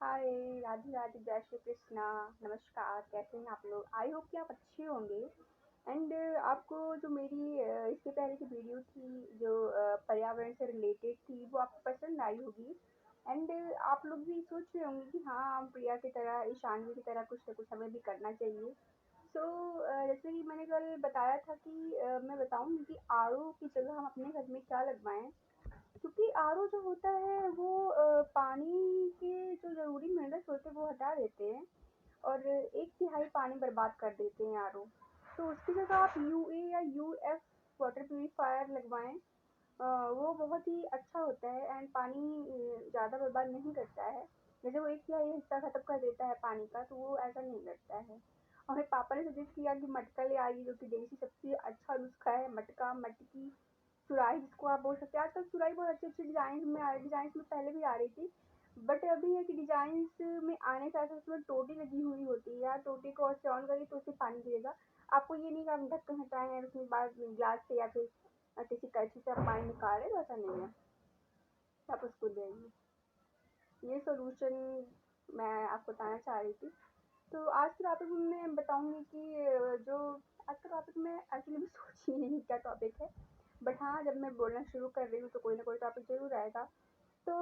हाय, राधे राधे, जय श्री कृष्णा। नमस्कार, कैसे हैं आप लोग? आई होप कि आप अच्छे होंगे। एंड आपको जो मेरी इससे पहले की वीडियो थी जो पर्यावरण से रिलेटेड थी वो आपको पसंद आई होगी। एंड आप लोग भी सोच रहे होंगे कि हाँ, हम प्रिया की तरह, ईशानवी की तरह कुछ ना कुछ हमें भी करना चाहिए। सो जैसे कि मैंने कल बताया था कि मैं बताऊंगी कि आरओ की जगह हम अपने घर में क्या लगवाएं। क्योंकि आरओ जो होता है वो पानी के जो ज़रूरी मिनरल्स होते हैं वो हटा देते हैं और एक तिहाई पानी बर्बाद कर देते हैं आरओ। तो उसकी जगह आप यूए या यूएफ वाटर प्यूरिफायर लगवाएं। वो बहुत ही अच्छा होता है एंड पानी ज़्यादा बर्बाद नहीं करता है। जैसे वो एक तिहाई हिस्सा खत्म कर देता है पानी का, तो वो ऐसा नहीं करता है। और मेरे पापा ने सजेस्ट किया कि मटका ले आइए, जो कि देसी सबसे अच्छा नुस्खा है। मटका, मटकी, सुराही जिसको आप बोल सकते हैं। आजकल सुराही बहुत अच्छी अच्छी डिजाइन में पहले भी आ रही थी। बट अभी है कि डिजाइन में आने के साथ उसमें टोटी लगी हुई होती है। यार, टोटी को ऐसे ऑन करिए तो उससे पानी गिरेगा। आपको ये नहीं कि आप ढक्कन हटाए हैं उसके बाद ग्लास से या फिर किसी कच्ची से आप पानी निकाल रहे हैं, ऐसा नहीं है। आप उसको देंगे, ये सोल्यूशन मैं आपको बताना चाह रही थी। तो आज के टॉपिक में मैं बताऊंगी कि जो आज का टॉपिक मैं एक्चुअली भी सोची ही नहीं क्या टॉपिक है। बट हाँ, जब मैं बोलना शुरू कर रही हूँ तो कोई ना कोई टॉपिक जरूर आएगा। तो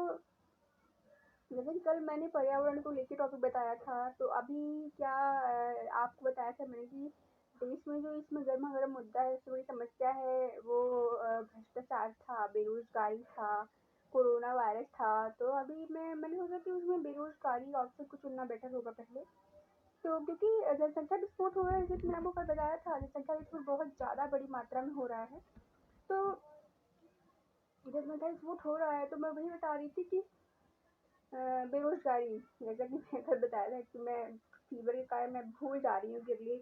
जैसे कि कल मैंने पर्यावरण को लेकर टॉपिक बताया था, तो अभी क्या आपको बताया था मैंने कि देश में जो इसमें गर्मा गर्म मुद्दा है, सबसे बड़ी समस्या है वो भ्रष्टाचार था, बेरोजगारी था, कोरोना वायरस था। तो अभी मैंने सोचा कि उसमें बेरोजगारी ऑप्शन को चुनना बेटर होगा पहले। तो क्योंकि जनसंख्या विस्फोट हो रहा है, जैसे मैंने आपको कल बताया था, जनसंख्या विस्फोट बहुत ज़्यादा बड़ी मात्रा में हो रहा है। तो जनसंख्या विस्फोट हो रहा है तो मैं वही बता रही थी कि बेरोजगारी, जैसा कि मैंने कल बताया था कि मैं फीवर के कारण मैं भूल जा रही हूँ कि अगले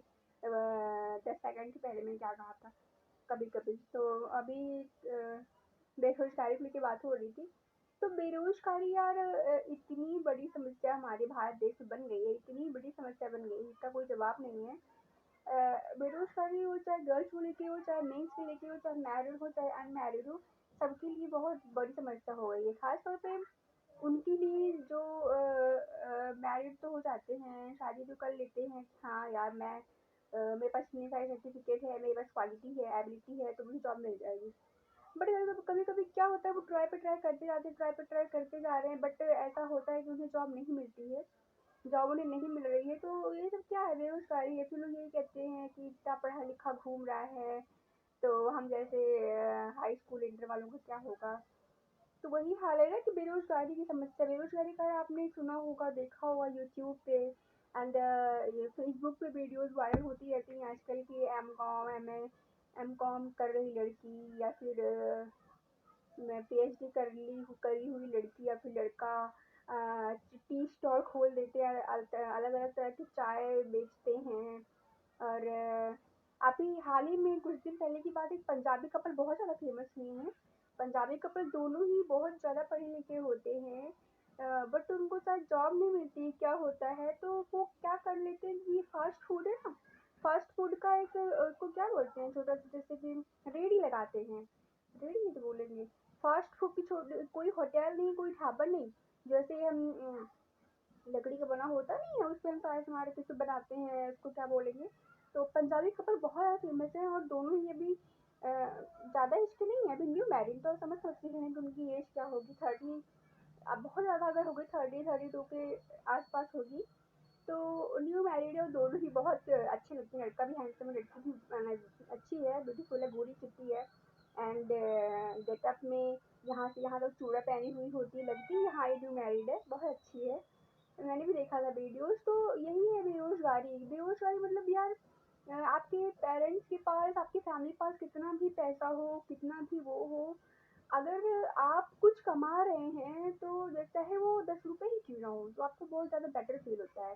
10 सेकंड के पहले मैंने क्या कहा था कभी कभी। तो अभी बेरोजगारी को लेकर बात हो रही थी। तो बेरोजगारी यार इतनी बड़ी समस्या हमारे भारत देश में बन गई है, इतनी बड़ी समस्या बन गई है, इसका कोई जवाब नहीं है। बेरोजगारी हो, चाहे गर्ल्स को लेके हो, चाहे मेन्स को लेके हो, चाहे मैरिड हो, चाहे अनमैरिड हो, सबके लिए बहुत बड़ी समस्या हो गई है। खासतौर पे उनके लिए जो मैरिड तो हो जाते हैं, शादी तो कर लेते हैं कि हाँ यार, मेरे पास इतने सारे सर्टिफिकेट है, मेरे पास क्वालिटी है, एबिलिटी है, तो मुझे जॉब मिल जाएगी। बट कभी कभी क्या होता है, वो ट्राई पे ट्राई करते जाते हैं, ट्राई पे ट्राई करते जा रहे हैं, बट ऐसा होता है कि उन्हें जॉब नहीं मिलती है, जॉब उन्हें नहीं मिल रही है। तो ये सब क्या है, बेरोजगारी है। फिर लोग यही कहते हैं कि इतना पढ़ा लिखा घूम रहा है, तो हम जैसे हाई स्कूल इंटर वालों का क्या होगा। तो वही हाल है ना कि बेरोजगारी की समस्या, बेरोजगारी का आपने सुना होगा, देखा होगा यूट्यूब पे एंड ये फेसबुक पे वीडियोस वायरल होती रहती हैं आजकल की। एम कॉम कर रही लड़की या फिर पीएचडी करी हुई लड़की या फिर लड़का टी स्टॉल खोल देते हैं, अलग अलग तरह की चाय बेचते हैं। और अभी हाल ही में कुछ दिन पहले की बात, एक पंजाबी कपल बहुत ज़्यादा फेमस हुए हैं। पंजाबी कपल दोनों ही बहुत ज़्यादा पढ़े लिखे होते हैं, बट उनको शायद जॉब नहीं मिलती, क्या होता है तो वो क्या कर लेते हैं, ये फास्ट फूड है ना, फास्ट फूड का एक उसको क्या बोलते हैं, छोटा सा जैसे कि रेडी लगाते हैं, रेडी ही तो बोलेंगे। फास्ट फूड की छोटे, कोई होटल नहीं, कोई ढाबा नहीं, जैसे हम लकड़ी का बना होता नहीं है, उस पे हम सारे हमारे किसी बनाते हैं, उसको क्या बोलेंगे। तो पंजाबी कपल बहुत ज़्यादा फेमस है और दोनों ही अभी ज़्यादा एज के नहीं है, अभी न्यू मैरिड, तो समझ सकते हैं कि उनकी एज क्या होगी, 30, अब बहुत ज़्यादा अगर हो गई, 30 32 के आसपास होगी। तो न्यू मैरिड है और दोनों ही बहुत अच्छे लगते हैं, लड़का भी हैंडसम है, लड़की भी अच्छी है, ब्यूटीफुल है, गोरी चिट्टी है। एंड गेटअप में यहाँ से यहाँ तक चूड़ा पहनी हुई होती है, लगती है यहाँ ये न्यू मैरिड है, बहुत अच्छी है। मैंने भी देखा था वीडियोस। तो यही है बेरोजगारी। बेरोजगारी मतलब यार, आपके पेरेंट्स के पास, आपकी फैमिली के पास कितना भी पैसा हो, कितना भी वो हो, अगर आप कुछ कमा रहे हैं तो चाहे वो 10 रुपए ही क्यों ना हो, तो आपको बहुत ज़्यादा बेटर फील होता है,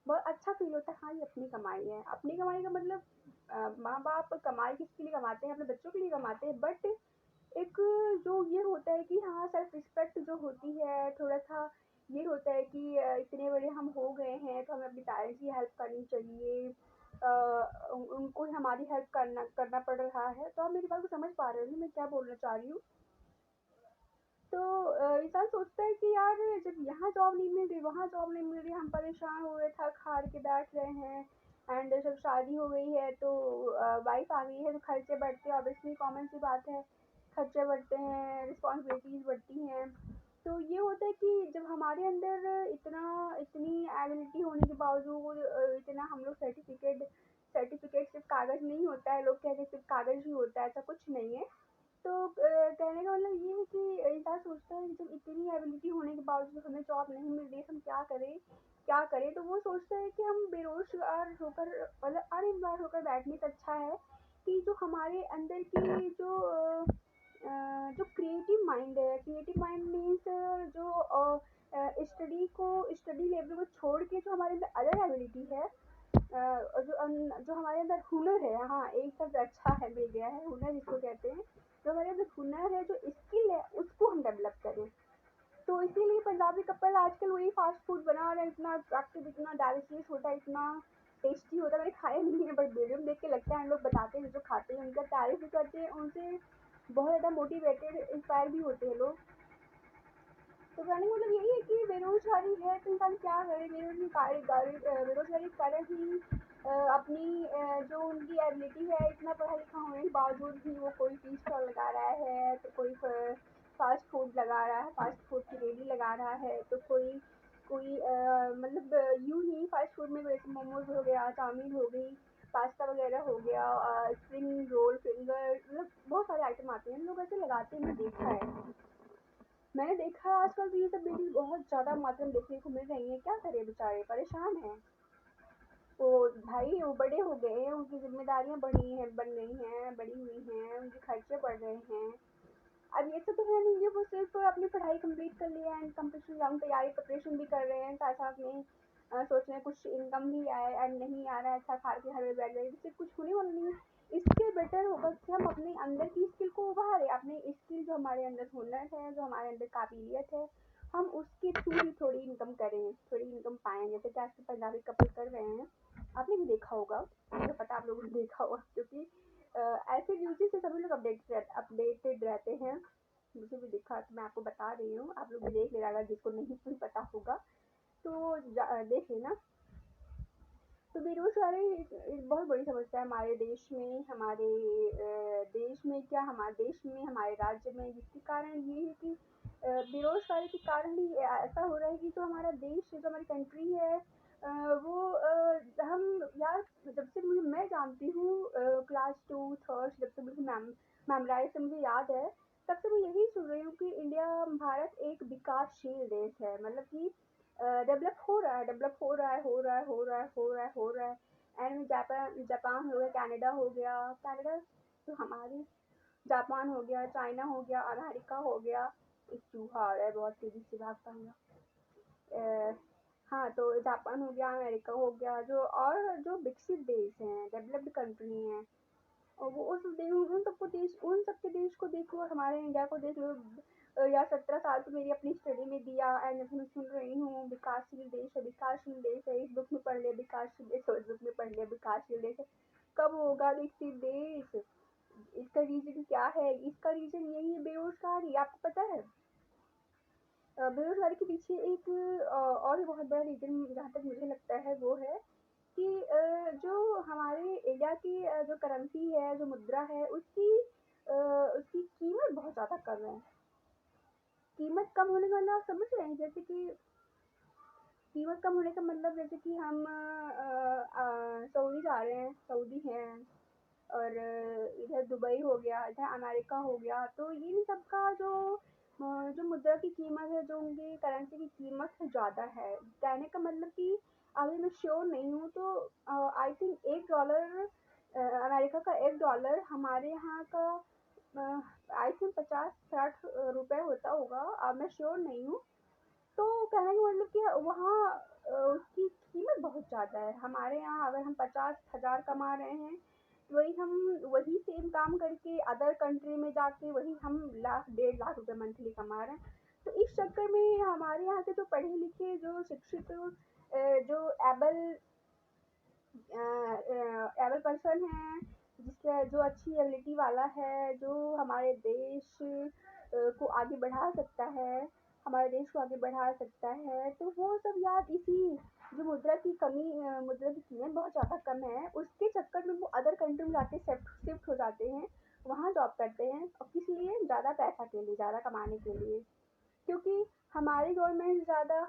बहुत अच्छा फील होता है। हाँ, ये अपनी कमाई है। अपनी कमाई का मतलब माँ बाप कमाई किसके लिए कमाते हैं, अपने बच्चों के लिए कमाते हैं, बट एक जो ये होता है कि हाँ, सेल्फ रिस्पेक्ट जो होती है, थोड़ा सा ये होता है कि इतने बड़े हम हो गए हैं तो हमें अपने पेरेंट्स की हेल्प करनी चाहिए। उनको ही हमारी हेल्प करना करना पड़ रहा है। तो आप मेरी बात को समझ पा रहे हो ना मैं क्या बोलना चाह रही हूँ। तो इंसान सोचता है कि यार जब यहाँ जॉब नहीं मिल रही, वहाँ जॉब नहीं मिल रही, हम परेशान हो गए, थक हार के बैठ रहे हैं। एंड जब शादी हो गई है तो वाइफ आ गई है तो खर्चे बढ़ते हैं, ऑब्वियसली कॉमन सी बात है। खर्चे बढ़ते हैं, रिस्पॉन्सिबिलिटीज बढ़ती हैं। तो ये होता है कि जब हमारे अंदर इतनी एबिलिटी होने के बावजूद इतना हम लोग सर्टिफिकेट सर्टिफिकेट सिर्फ कागज नहीं होता है, लोग कहते हैं सिर्फ कागज ही होता है, ऐसा कुछ नहीं है। तो कहने का मतलब ये है कि इंसान सोचता है कि जब इतनी एबिलिटी होने के बावजूद हमें जॉब नहीं मिल रही है तो हम क्या करें। तो वो सोचता है कि हम बेरोजगार होकर मतलब अनएम्प्लॉयड होकर बैठने से अच्छा है कि जो हमारे अंदर की जो क्रिएटिव माइंड है, क्रिएटिव माइंड मीन्स जो स्टडी लेवल को छोड़ के जो हमारे अंदर अदर एबिलिटी है, जो हमारे अंदर हुनर है, हाँ एक शब्द अच्छा है मिल गया है, हुनर जिसको कहते हैं। जो हमारे अंदर हुनर है, जो स्किल है, उसको हम डेवलप करें। तो इसीलिए पंजाबी कपल आजकल वही फास्ट फूड बना रहे हैं, इतना अट्रैक्टिव, इतना डेलिशियस होता है, इतना टेस्टी होता है। मैंने खाया नहीं है बट वीडियो में देख के लगता है, लोग बताते हैं जो खाते हैं उनका तारीफ भी करते हैं, उनसे बहुत ज़्यादा मोटिवेटेड इंस्पायर भी होते हैं लोग। तो कहने का मतलब यही है कि बेरोजगारी है तो इंसान क्या करे, बेरोजगारी के कारण ही अपनी जो उनकी एबिलिटी है, इतना पढ़ा लिखा होने के बावजूद भी वो कोई टी स्टॉल लगा रहा है, तो कोई फास्ट फूड लगा रहा है, फास्ट फूड की रेडी लगा रहा है, तो कोई कोई मतलब यूं ही फास्ट फूड में जैसे मोमोज हो गया, चाउमीन हो गई, पास्ता वगैरह हो गया, स्प्रिंग रोल, फिंगर, मतलब बहुत सारे आइटम आते हैं, लोग ऐसे लगाते हैं, देखा है। मैंने देखा है आजकल तो ये सब वीडियो बहुत ज़्यादा मात्रा में देखने को मिल रही है। क्या करें, बेचारे परेशान हैं। तो भाई वो बड़े हो गए हैं, उनकी जिम्मेदारियां बड़ी हुई हैं, उनके खर्चे बढ़ रहे हैं। अब ये तो है नहीं, ये वो सिर्फ अपनी पढ़ाई कंप्लीट कर लिया एंड कंपटीशन एग्जाम तैयारी प्रिपरेशन भी कर रहे हैं, साथ साथ में सोच रहे हैं कुछ इनकम भी आए, एंड नहीं आ रहा है, अच्छा खा के घर में बैठ गए, इससे कुछ होने वाला नहीं है। इससे बेटर होगा कि हम अपने अंदर की स्किल को उभारें, अपने स्किल जो हमारे अंदर हुनर है, जो हमारे अंदर काबिलियत है, हम उसके थ्रू ही थोड़ी इनकम करें, थोड़ी इनकम पाएं, जैसे कि आजकल पंजाबी कपल कर रहे हैं। आपने भी देखा होगा, मुझे पता है आप लोगों ने देखा होगा, क्योंकि ऐसे न्यूज़ से सभी लोग अपडेटेड रहते हैं। मुझे भी दिखा तो मैं आपको बता रही हूँ, आप लोग भी देख लेना, अगर जिसको नहीं भी पता होगा तो देख लेना। तो बेरोजगारी एक बहुत बड़ी समस्या है हमारे देश में, हमारे देश में क्या, हमारे देश में, हमारे राज्य में, जिसके कारण ये है कि बेरोजगारी के कारण ही ऐसा हो रहा है कि जो हमारा देश है, जो हमारी कंट्री है, वो हम यार, जब से मुझे मैं जानती हूँ, क्लास टू थर्ड जब से मुझे मेमोराइज से मुझे याद है, तब से मैं यही सुन रही हूँ कि इंडिया, भारत एक विकासशील देश है, मतलब कि डेवलप हो रहा है, डेवलप हो रहा है, हो रहा है, हो रहा है, हो रहा है, हो रहा है। एंड जापान जापान हो गया, कनाडा हो गया, कनाडा तो हमारी, जापान हो गया, चाइना हो गया, अमेरिका हो गया। एक चूहा आ रहा है, बहुत तेजी से भागता हुआ। हाँ, तो जापान हो गया, अमेरिका हो गया, जो और जो विकसित देश हैं, डेवलप्ड कंट्री हैं, और वो उन सबके देश को देखो और हमारे इंडिया को देख लो। यार 17 साल तो मेरी अपनी स्टडी में दिया, एंड मैं सुन रही हूँ विकासशील देश है, विकासशील देश है, इस बुक में पढ़ लिया विकासशील देश है, उस बुक में पढ़ लिया विकासशील देश है। कब होगा विकसित देश? इसका रीजन क्या है? इसका रीजन यही है, बेरोजगारी। आपको पता है बेरोजगारी के पीछे एक और भी बहुत बड़ा रीजन, जहाँ तक मुझे लगता है, वो है कि जो हमारे इंडिया की जो करेंसी है, जो मुद्रा है, उसकी कीमत बहुत ज़्यादा कम है। कीमत कम होने का मतलब आप समझ रहे हैं, जैसे कि कीमत कम होने का मतलब जैसे कि हम सऊदी जा रहे हैं, सऊदी हैं, और इधर दुबई हो गया, इधर अमेरिका हो गया, तो इन सब का जो मुद्रा की कीमत है, जो उनकी करेंसी की कीमत है, ज़्यादा है। कहने का मतलब कि अभी मैं श्योर नहीं हूँ, तो आई थिंक $1, अमेरिका का $1 हमारे यहाँ का आई थिंक 50-60 रुपए होता होगा, अब मैं श्योर नहीं हूँ। तो कहने का मतलब कि वहाँ उसकी कीमत बहुत ज़्यादा है। हमारे यहाँ अगर हम 50,000 कमा रहे हैं, वही सेम काम करके अदर कंट्री में जाके वही हम लाख 1.5 लाख रुपए मंथली कमा रहे हैं। तो इस चक्कर में हमारे यहाँ के जो पढ़े लिखे, जो शिक्षित, जो एबल पर्सन है, जिसका जो अच्छी एबिलिटी वाला है, जो हमारे देश को आगे बढ़ा सकता है, हमारे देश को आगे बढ़ा सकता है। तो वो सब यार इसी जो मुद्रा की कीमत बहुत ज़्यादा कम है, उसके चक्कर में वो अदर कंट्री में जाके शिफ्ट शिफ्ट हो जाते हैं, वहाँ जॉब करते हैं और किस लिए? ज़्यादा पैसा के लिए, ज़्यादा कमाने के लिए। क्योंकि हमारी गवर्नमेंट ज़्यादा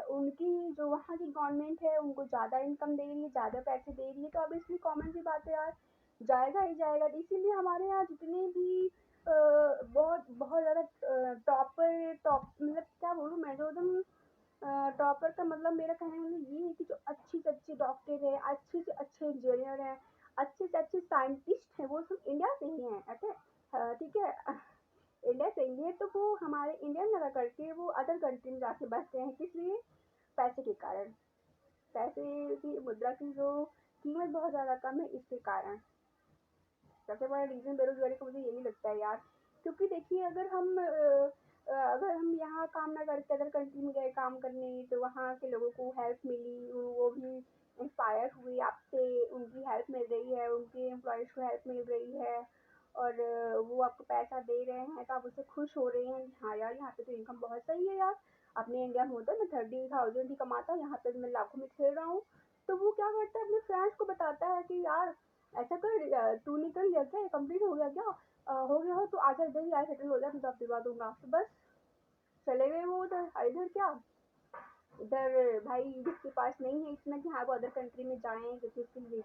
उनकी जो वहाँ की गवर्नमेंट है उनको ज़्यादा इनकम दे रही है, ज़्यादा पैसे दे रही है, तो ऑब्वियसली कॉमन सी बात है यार, जाएगा ही जाएगा। तो इसीलिए हमारे यहाँ जितने भी बहुत बहुत ज़्यादा टॉप मतलब क्या बोलूँ मैं, जो एकदम टॉपर का मतलब मेरा कहने का मतलब ये है कि जो अच्छी से अच्छे डॉक्टर है, अच्छे से अच्छे इंजीनियर हैं, अच्छे से अच्छे साइंटिस्ट हैं, वो सब इंडिया से ही हैं। ऐसे ठीक है। इंडिया से ही है, तो वो हमारे इंडिया में ज़्यादा करके वो अदर कंट्री में जाके बसते हैं, किस लिए? पैसे के कारण। पैसे की मुद्रा की जो कीमत बहुत ज़्यादा कम है, इसके कारण। सबसे बड़ा रीज़न बेरोज़गारी का मुझे यही लगता है यार। क्योंकि देखिए, अगर हम यहाँ काम ना करके अदर कंट्री में गए काम करने, तो वहाँ के लोगों को हेल्प मिली, वो भी इंस्पायर हुए आपसे, उनकी हेल्प मिल रही है, उनके एम्प्लॉयज़ को हेल्प मिल रही है, और वो आपको पैसा दे रहे हैं, तो आप उससे खुश हो रहे हैं कि हाँ यार, यहाँ पे तो इनकम बहुत सही है यार। अपने इंडिया में होता है मैं 30,000 ही कमाता हूँ, यहाँ पे मैं लाखों में खेल रहा हूँ। तो वो क्या करता है, अपने फ्रेंड्स को बताता है कि यार ऐसा कर, तू निकल गया क्या, कंप्लीट हो गया क्या? हो गया हो तो आजा इधर ही, आया सेटल हो जा, मैं जॉब दिलवा दूंगा। तो बस चले गए वो उधर। इधर क्या, इधर भाई जिसके पास नहीं है इतना कि हाँ वो अदर कंट्री में जाएं, क्योंकि उसके लिए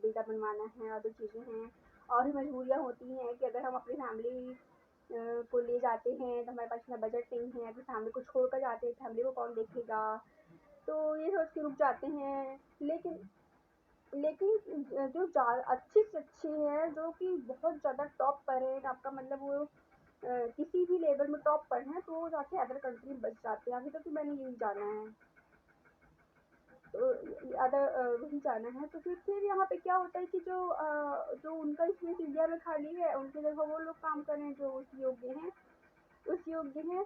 वीज़ा बनवाना है, अदर चीज़ें हैं, और भी मजबूरियाँ होती हैं कि अगर हम अपनी फैमिली को ले जाते हैं तो हमारे पास इतना बजट नहीं है, अपनी फैमिली को छोड़ कर जाते हैं, फैमिली को कौन देखेगा, तो ये सोच के रुक जाते हैं। लेकिन लेकिन जो अच्छे से अच्छे हैं, जो कि बहुत ज़्यादा टॉप पर है, आपका मतलब वो किसी भी लेवल में टॉप पर हैं, तो वो जाके अदर कंट्री में बस जाते हैं। अभी तक तो मैंने यही जाना है। वही जाना है। तो फिर यहाँ पे क्या होता है कि जो उनका स्पेस इंडिया में खाली है, उनकी जगह वो लोग काम कर रहे हैं जो उस योग्य हैं।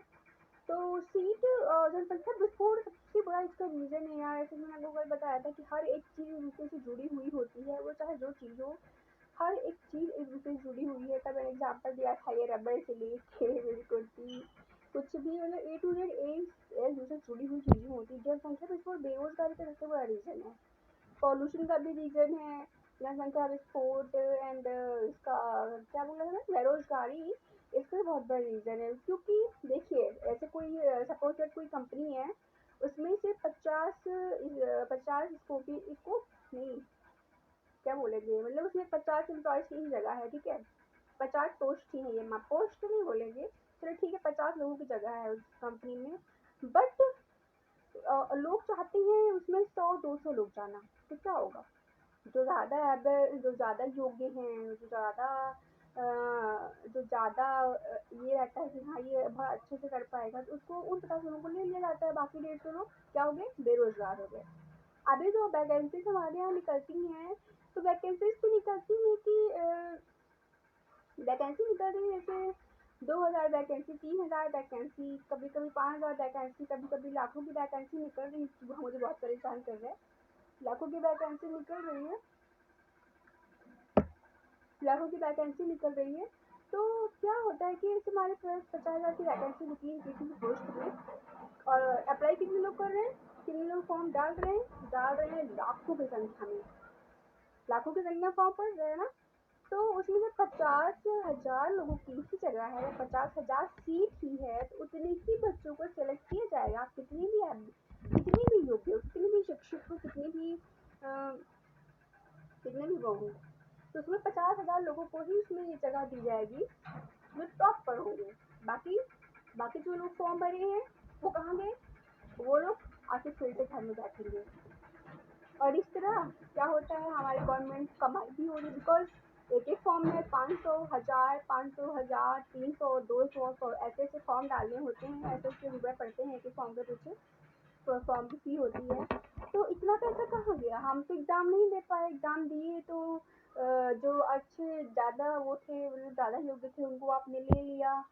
तो सीट जनसंख्या विस्फोट सबसे बड़ा इसका रीज़न है यार। जैसे मैंने आपको कल बताया था कि हर एक चीज़ एक दूसरे से जुड़ी हुई होती है, वो चाहे जो चीज़ हो, हर एक चीज़ एक दूसरे से जुड़ी हुई है। तब मैंने एग्जाम्पल दिया था, ये रबड़ से लेके मेरी कुर्सी, कुछ भी मतलब ए टू जेड एक दूसरे से जुड़ी हुई चीज़ें होती हैं। जनसंख्या विस्फोट बेरोजगारी का सबसे बड़ा रीज़न है। पॉल्यूशन का भी रीज़न है, जनसंख्या विस्फोट एंड इसका क्या बोला है, बेरोजगारी, इसका भी बहुत बड़ा रीज़न है। क्योंकि देखिए, ऐसे कोई सपोज दैट कोई कंपनी है, उसमें से 50 स्कोपी इसको नहीं, क्या बोलेंगे, मतलब उसमें 50 एम्प्लॉयज़ की ही जगह है, ठीक है? 50 पोस्ट ही है, ये पोस्ट नहीं बोलेंगे, चलो ठीक है, 50 लोगों की जगह है उस कंपनी में। बट लोग चाहते हैं उसमें 100-200 लोग जाना, तो क्या होगा? जो ज़्यादा योग्य हैं, जो ज़्यादा ये रहता है कि हाँ ये बहुत अच्छे से कर पाएगा, तो उसको उन 50 लोगों को ले लिया जाता है, बाकी 150 लोग क्या हो गए? बेरोजगार हो गए। अभी जो वैकेंसीज हमारे यहाँ निकलती हैं, तो वैकेंसीज तो निकलती हैं कि वैकेंसी निकल रही है जैसे 2,000 वैकेंसी, 3,000 वैकेंसी, कभी कभी 5,000 वैकेंसी, कभी कभी लाखों की वैकेंसी निकल रही है। वो मुझे बहुत परेशान कर रहा है। लाखों की वैकेंसी निकल रही है, लाखों की वैकेंसी निकल रही है। तो क्या होता है कि जैसे हमारे पास 50,000 की वैकेंसी निकली है किसी भी पोस्ट में, और अप्लाई कितने लोग कर रहे हैं, कितने लोग फॉर्म डाल रहे हैं लाखों की संख्या में, लाखों की संख्या फॉर्म पड़ रहे हैं ना। तो उसमें से 50,000 लोगों की ही जगह है, 50,000 सीट ही है, तो उतने ही बच्चों को सेलेक्ट किया जाएगा। आप कितनी भी योग्य हो, कितनी भी शिक्षित हो, अ, कितने भी वो हो, तो उसमें 50,000 लोगों को ही उसमें ये जगह दी जाएगी जो टॉप पर होंगे। बाकी बाकी जो लोग फॉर्म भरे हैं वो कहाँ गए? वो लोग आके फिर से घर में बैठेंगे। और इस तरह क्या होता है, हमारी गवर्नमेंट कमाई भी हो रही है, बिकॉज एक एक फॉर्म में 500, 1000, 300, 200, 100 ऐसे ऐसे फॉर्म डालने होते हैं, ऐसे ऐसे रुपए पड़ते हैं एक एक फॉर्म के पीछे, तो फॉर्म की फी होती है। तो इतना पैसा कहाँ गया? हम तो एग्ज़ाम नहीं दे पाए, एग्ज़ाम दिए तो जो अच्छे ज़्यादा वो थे, मतलब ज़्यादा योग्य थे, उनको आपने ले लिया।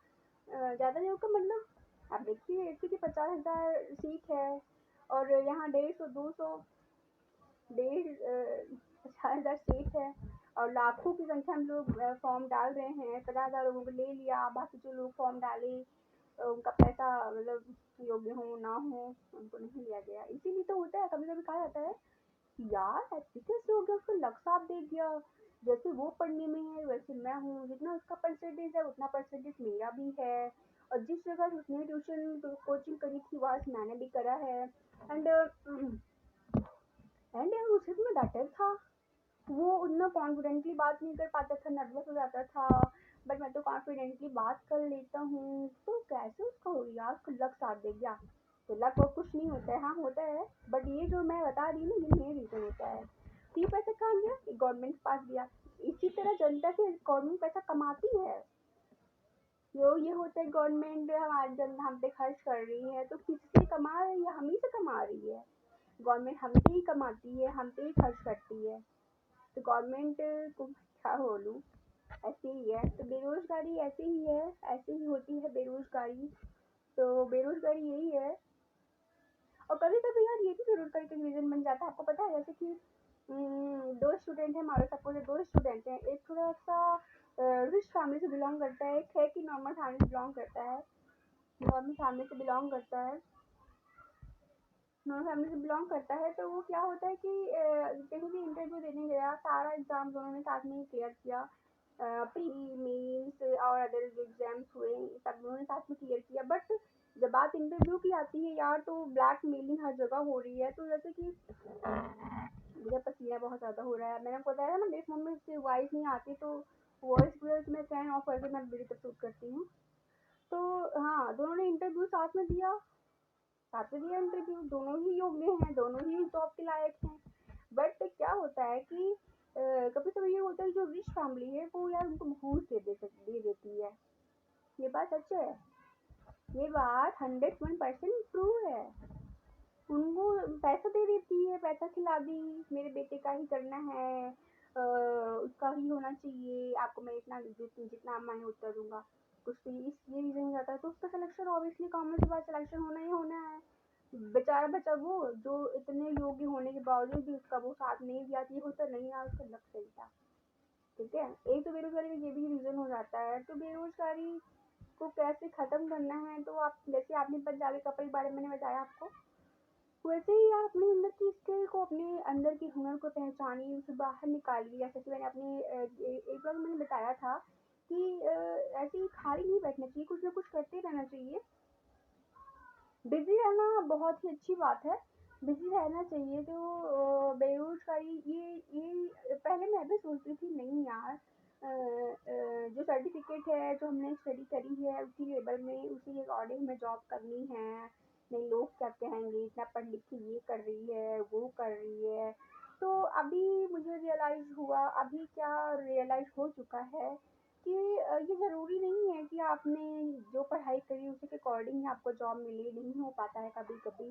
ज़्यादा योग्य मतलब आप देखिए, ऐसे कि 50,000 सीट है, और यहाँ 150, 200, 50,000 सीट है, और लाखों की संख्या में लोग फॉर्म डाल रहे हैं। 50,000 लोगों को ले लिया, बाकी जो लोग फॉर्म डाले उनका पैसा मतलब योग्य हो ना हो उनको नहीं लिया गया। इसीलिए तो होता है, कभी कभी कहा जाता है यार ऐसे कैसे हो गया, उसको लग साथ दे दिया, जैसे वो पढ़ने में है वैसे मैं हूँ, जितना उसका परसेंटेज है उतना परसेंटेज मेरा भी है, और जिस जगह उसने ट्यूशन कोचिंग करी थी वहाँ से मैंने भी करा है। एंड एंड उसे में बेटर था, वो उतना कॉन्फिडेंटली बात नहीं कर पाता था, नर्वस हो जाता था, बट मैं तो कॉन्फिडेंटली बात कर लेता हूँ। तो कैसे उसका हो गया, उसको लक साथ दे गया। तो लक और कुछ नहीं होता है, हाँ होता है, बट ये जो मैं बता रही हूँ ये रीजन होता है। तो ये पैसा कहाँ गया, गवर्नमेंट के पास गया। इसी तरह जनता से गवर्नमेंट पैसा कमाती है। ये होता है गवर्नमेंट हमारे जन हम पे खर्च कर रही है, तो किससे कमा रही है, हम ही से कमा रही है। गवर्नमेंट हमसे ही कमाती है, हम पे ही खर्च करती है। तो गवर्नमेंट को क्या बोलूँ, ऐसे ही है। तो बेरोजगारी ऐसे ही है, ऐसे ही होती है बेरोजगारी। तो बेरोजगारी यही है। और कभी कभी यार ये भी बेरोजगारी का रीजन बन जाता है, आपको पता है, जैसे कि दो स्टूडेंट है हमारे, सपोज दो स्टूडेंट हैं, एक थोड़ा सा रिच फैमिली से बिलोंग करता है, एक है कि नॉर्मल फैमिली से बिलोंग करता है, नॉर्मल फैमिली से बिलोंग करता है, नॉर्मल फैमिली से बिलोंग करता है। तो वो क्या होता है कि कहीं भी इंटरव्यू देने गया, सारा एग्जाम दोनों ने साथ में ही क्लियर किया, प्री मेंस और अदर जो एग्जाम्स हुए सब दोनों ने साथ में क्लियर किया, बट जब बात इंटरव्यू की आती है यार, तो ब्लैक मेलिंग हर जगह हो रही है। तो जैसे कि मुझे पसीना बहुत ज़्यादा हो रहा है, मैंने आपको बताया ना मेरे फोन में उससे वॉइस नहीं आती, तो वॉइस में फैन ऑफ करके मैं मेरी तरफ शूट करती हूँ। तो हाँ, दोनों ने इंटरव्यू साथ में दिया इंटरव्यू, दोनों ही योग्य हैं, दोनों ही जॉब के लायक हैं। बट क्या होता है कि कभी कभी ये होता है जो रिच फैमिली है वो यार उनको घूस दे देती है। ये बात सच है, ये बात 101% ट्रू है। उनको पैसा दे देती है, पैसा खिला दी, मेरे बेटे का ही करना है, उसका ही होना चाहिए, आपको मैं इतना जितना मैं उतना दूंगा। कुछ तो ये रीजन हो जाता है, तो उसका सिलेक्शन ऑब्वियसली कॉमन सी बात, सिलेक्शन होना ही होना है। बेचारा बच्चा वो जो इतने योग्य होने के बावजूद भी उसका वो साथ नहीं दिया, ये होता नहीं यार, उसका लक सही था। ठीक है, एक तो बेरोजगारी का ये भी रीजन हो जाता है। तो बेरोजगारी को कैसे खत्म करना है, तो आप जैसे आपने पंजाबी कपड़े के बारे में मैंने बताया आपको, वैसे ही आप अपने अंदर की स्किल को, अपने अंदर के हुनर को पहचानिए, उसे बाहर निकालिए। जैसे कि मैंने अपने एक बार मैंने बताया था कि ऐसे ही खाली नहीं बैठना चाहिए, कुछ ना कुछ करते रहना चाहिए। बिजी रहना बहुत ही अच्छी बात है, बिजी रहना चाहिए। तो बेरोजगारी ये पहले मैं भी सोचती थी नहीं यार, जो सर्टिफिकेट है जो हमने स्टडी करी है उसी लेवल में उसी अकॉर्डिंग हमें जॉब करनी है, नहीं लोग क्या कहेंगे, इतना पढ़ लिख के ये कर रही है वो कर रही है। तो अभी मुझे रियलाइज हुआ, अभी क्या रियलाइज हो चुका है कि ये ज़रूरी नहीं है कि आपने जो पढ़ाई करी उसी के अकॉर्डिंग ही आपको जॉब मिले, नहीं हो पाता है कभी कभी,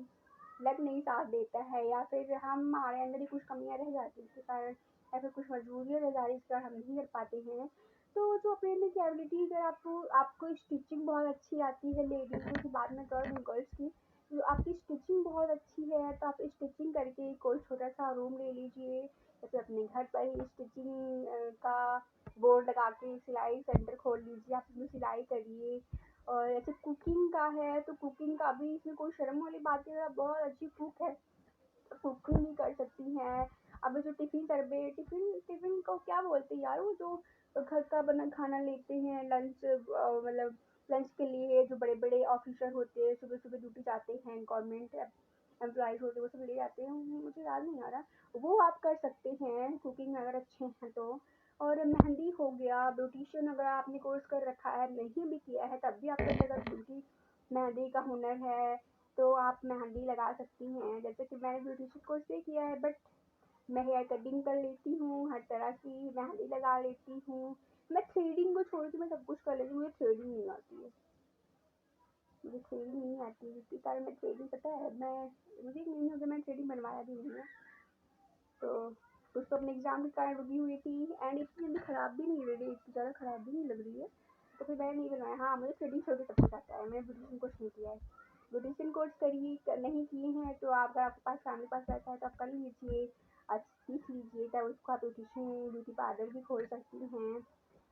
लक नहीं साथ देता है, या फिर हमारे अंदर ही कुछ कमियां रह जाती हैं इसके कारण, या फिर कुछ मजबूरियाँ रह जाती है इसके कारण हम नहीं कर पाते हैं। तो जो अपने अंदर की एबिलिटी, अगर आपको स्टिचिंग बहुत अच्छी आती है, लेडीज़ की बात मैं कर रही हूँ, गर्ल्स की, तो आपकी स्टिचिंग बहुत अच्छी है, तो आप स्टिचिंग करके कोई छोटा सा रूम ले लीजिए, या फिर अपने घर पर ही स्टिचिंग का बोर्ड लगा के सिलाई सेंटर खोल लीजिए, आप इसमें सिलाई करिए। और ऐसे कुकिंग का है तो कुकिंग का भी इसमें कोई शर्म वाली बात नहीं है, आप बहुत अच्छी कुक है, कुकिंग भी कर सकती हैं। अभी जो टिफिन सर्वे, टिफिन टिफिन को क्या बोलते हैं यार, वो जो घर का बना खाना लेते हैं लंच, मतलब लंच के लिए जो बड़े बड़े ऑफिसर होते हैं, सुबह सुबह ड्यूटी जाते हैं, गवर्नमेंट एम्प्लॉयज होते हैं, वो सब ले जाते हैं, मुझे याद नहीं आ रहा, वो आप कर सकते हैं कुकिंग में अगर अच्छे हैं तो। और मेहंदी हो गया, ब्यूटिशियन अगर आपने कोर्स कर रखा है, नहीं भी किया है तब भी आपके अंदर अगर ब्यूटी मेहंदी का हुनर है तो आप मेहंदी लगा सकती हैं। जैसे कि मैंने ब्यूटिशियन कोर्स नहीं किया है, बट मैं हेयर कटिंग कर लेती हूँ, हर तरह की मेहंदी लगा लेती हूँ। मैं थ्रेडिंग को छोड़ के मैं सब कुछ कर लेती हूँ, मुझे थ्रेडिंग नहीं आती है, मुझे थ्रेडिंग नहीं आती है, इसी कारण मैं थ्रेडिंग, पता है मैं, मुझे 1 महीने हो गया, मैंने थ्रेडिंग बनवाया भी नहीं है। तो कुछ तो अपने एग्जाम के कारण रुकी हुई थी, एंड इतनी जल्दी खराब भी नहीं लग रही, इतनी ज़्यादा खराब भी नहीं लग रही है, तो फिर मैंने नहीं बनवाया। हाँ, मुझे थ्रेडिंग छोड़ के सब कुछ आता है, मैंने ब्यूटिशियन कोर्स नहीं किया है। ब्यूटिशियन कोर्स करिए, नहीं किए हैं तो आप, अगर आपके पास फैमिली पास पैसा है तो आप कर लीजिए। सीख लीजिए, चाहे उसको आप ब्यूटिशियन ब्यूटी पार्लर भी खोल सकती हैं।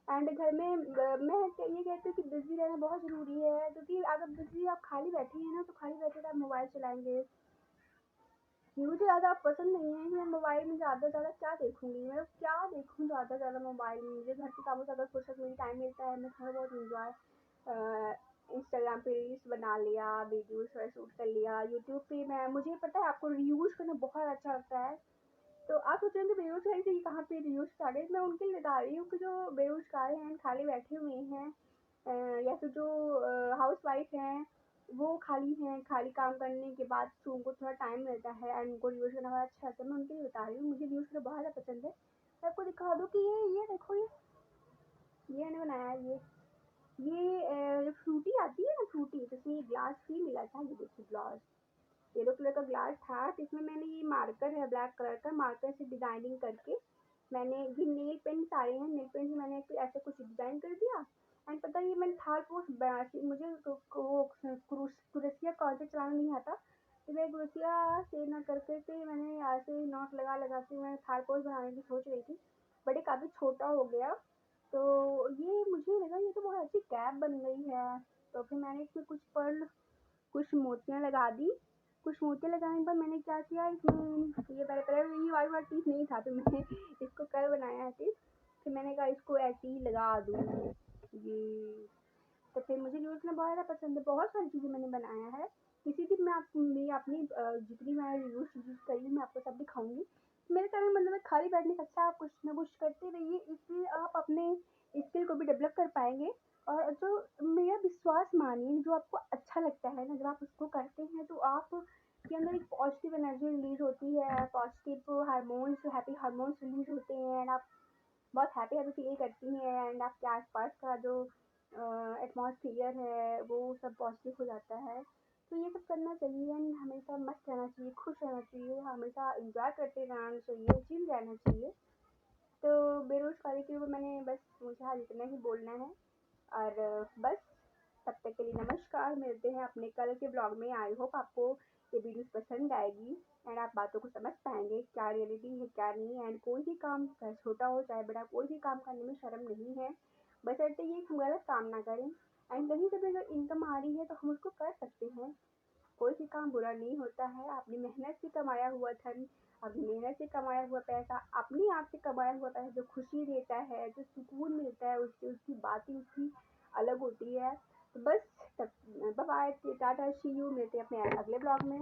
एंड घर में मैं ये कहती हूँ कि बिज़ी रहना बहुत ज़रूरी है, क्योंकि अगर बिज़ी आप खाली बैठी हैं ना, तो खाली बैठे आप मोबाइल चलाएँगे। मुझे ज़्यादा पसंद नहीं है कि मैं मोबाइल में ज़्यादा से ज़्यादा क्या देखूँगी, मतलब क्या देखूँ ज़्यादा से ज़्यादा मोबाइल में। मुझे घर के कामों से अगर फुर्सत मिली, टाइम मिलता है, मैं थोड़ा बहुत एन्जॉय इंस्टाग्राम पे रील्स बना लिया, वीडियोज़ वगैरह शूट कर लिया। यूट्यूब पे मैं मुझे पता है आपको रीयूज़ करना बहुत अच्छा लगता है। तो आप सोच रहे होंगे बेरोज़गारी से कहाँ पे रीयूज़ आ गए? मैं उनके लिए बता रही हूँ कि जो बेरोज़गार हैं, खाली बैठे हुए हैं, या फिर जो हाउसवाइफ़ हैं, वो खाली हैं, खाली काम करने के बाद जो उनको थोड़ा टाइम मिलता है एंड उनको रीयूज़ करना बड़ा अच्छा लगता है, मैं उनके लिए बता रही हूँ। मुझे रीयूज़ करना बहुत ज़्यादा पसंद है। मैं आपको दिखा दूँ कि ये देखो, ये मैंने बनाया है ये जो फ्रूटी आती है ना, फ्रूटी, जिसमें ये ग्लास भी मिला था, ये देखिए ग्लास, येलो कलर का ग्लास था, जिसमें मैंने ये मार्कर है ब्लैक कलर का, मार्कर से डिजाइनिंग करके मैंने ये नेल पेंट्स आए हैं, नेल पेंट से मैंने ऐसे कुछ डिजाइन कर दिया। एंड पता है ये मैंने थाल पोस्ट मुझे वो क्रोशिया कॉर्जेट चलाना नहीं आता, तो मैं क्रोशिया से ना कर करके मैंने ऐसे नॉट लगा लगा के मैं थाल पोस्ट बनाने की सोच रही थी, बट ये काफ़ी छोटा हो गया। तो ये मुझे लगा ये तो बहुत अच्छी कैप बन गई है। तो फिर मैंने इसमें कुछ पर्ल, कुछ मोतियाँ लगा दी। कुछ मोतियाँ लगाने के बाद मैंने क्या किया, इसमें ये पहले पहले ये वाला पीस नहीं था, तो मैंने इसको कल बनाया है पीस। फिर मैंने कहा इसको ऐसे ही लगा दूँ ये। तो फिर मुझे यूज़ करना बहुत ज़्यादा पसंद है, बहुत सारी चीज़ें मैंने बनाया है। किसी दिन मैं अपनी जितनी मैंने यूज़ करी है मैं आपको सब दिखाऊँगी। मेरे कहने का मतलब है खाली बैठने से अच्छा आप कुछ ना कुछ करते रहिए, इससे आप अपने स्किल को भी डेवलप कर पाएँगे। और जो मेरा विश्वास मानिए, जो आपको अच्छा लगता है ना, जब आप उसको करते हैं तो आप के अंदर एक पॉजिटिव एनर्जी रिलीज़ होती है, positive hormones, happy hormones release होते हैं एंड आप बहुत हैप्पी हैप्पी फील करती हैं एंड आपके आसपास का जो एटमॉस्फियर है वो सब पॉजिटिव हो जाता है। तो ये सब करना चाहिए एंड हमेशा मस्त रहना चाहिए, खुश रहना चाहिए, हमेशा इंजॉय करते रहना चाहिए, चिल रहना चाहिए। तो बेरोज़गारी के ऊपर मैंने बस मुझे आज इतना ही बोलना है। और बस तब तक के लिए नमस्कार, मिलते हैं अपने कल के ब्लॉग में। आई होप आपको ये वीडियोस पसंद आएगी एंड आप बातों को समझ पाएंगे क्या रियलिटी है क्या नहीं। एंड कोई भी काम चाहे छोटा हो चाहे बड़ा, कोई भी काम करने में शर्म नहीं है, बशर्ते ये कि हम गलत काम ना करें। एंड कहीं से भी अगर इनकम आ रही है तो हम उसको कर सकते हैं। कोई भी काम बुरा नहीं होता है। अपनी मेहनत से कमाया हुआ धन, अपनी मेहनत से कमाया हुआ पैसा, अपने आप से कमाया हुआ पैसा जो खुशी देता है, जो सुकून मिलता है, उसकी उसकी बात ही उसकी अलग होती है। तो बस तब बाय बाय, टाटा, सी यू, मिलते हैं अपने अगले ब्लॉग में।